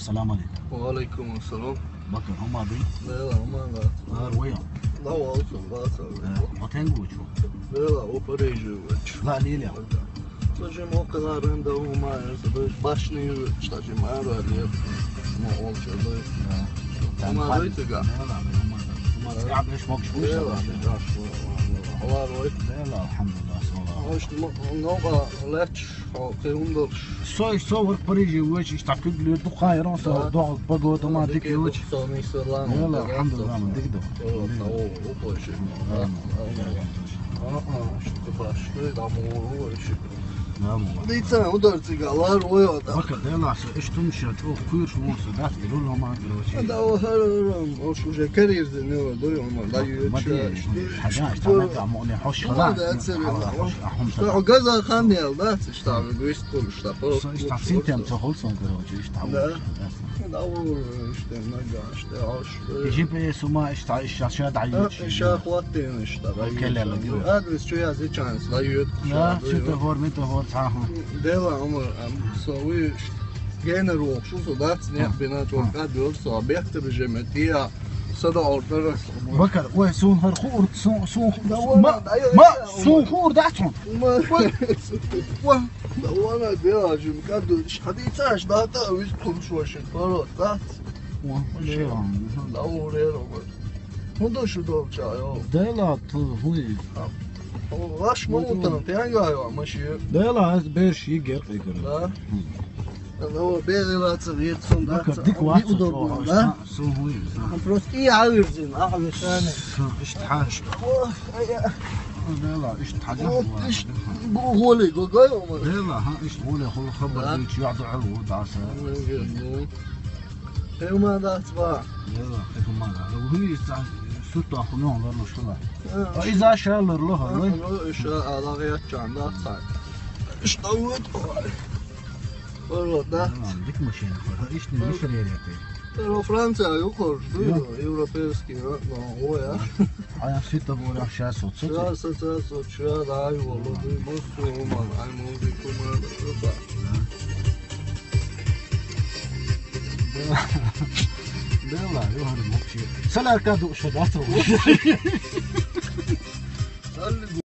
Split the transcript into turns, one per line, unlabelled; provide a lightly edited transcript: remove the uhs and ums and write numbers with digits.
السلام عليكم.
وعليكم السلام.
بكر هم ابي.
لا ما لا.
ويا.
لا والله
ما تنقول شو.
لا وفريجي.
لا ليلى.
Slažem okalarım da umarız. Başlıyor slažem aradı. Ma olacak da. Ama öyle ga.
يا عم ايش موقش
لا لا Allah roy.
لا الحمد لله والله.
Hoş nova leç. Kıyımdır.
صور بريجي وجه اشتعك لي دقاي راسه ضغط بقى اوتوماتيك وجه. يلا الحمد لله من دقدو.
Şimdi başlıyor da mor işi.
نعم والله.
Diysen o da sigalar o da.
بكر يلا ايش تمشي تروح كوير شو موسى ده تقول له ما ادري
Da o her o şu şeker yerdi ne oldu ama da
ما ادري حاجه اشتغلت مؤني حوش خلاص
o gaza kan geldi işte abi bu iş konuştu.
işte sintem تخلص كروجي ايش تعمل
Da o işte ne işte aş.
يجيب ايه سما ايش الشاشات عيط
Şahlatın işte. Adres şu yazı chance da yut.
لا شو تهور متى هور تعاهم
Dela ama soğuyor genel olarak şu sodat ne bina çok kadar sabit bir jemetiya sada ortada.
بكر وين سون هالخور سون ما سون خور دعتهم
Da ona diyacım kadar haditaş daha da biz konuşuyoruz falan da. Da oraya ama. Bu da şu dolça ya.
ديلا هوي
Laş mı utanın hangi hayvan maşı?
ديلا بير شي قرق يقرا
Da. Da o beğenatı yetsin da.
بكر ديك واحد
da.
سون هوي
Просто iyi ağırsın ağır sana.
ايش تحاش ديلا ايش تحاجه
Bu hole gagay ama.
ديلا ها ايش تقول يا اخوي خبر ديك يعطوا علو دعسه
Hemen de atma.
يلا كيف ما وهي ستة أخويون ظلوا شغلة إذا شالر له
İşte alağıya çanda atar. İşte o. Orada.
ديك ماشين إيش نشر يا
Pero Fransa yok ordu. Europejski o ya.
أنا ستة بقول أشياء صوت
Şu şu daha iyi olur. Moskova olmalı. Ay müzik olmalı.
لا لا يوهر مقشي سلا كادو شداته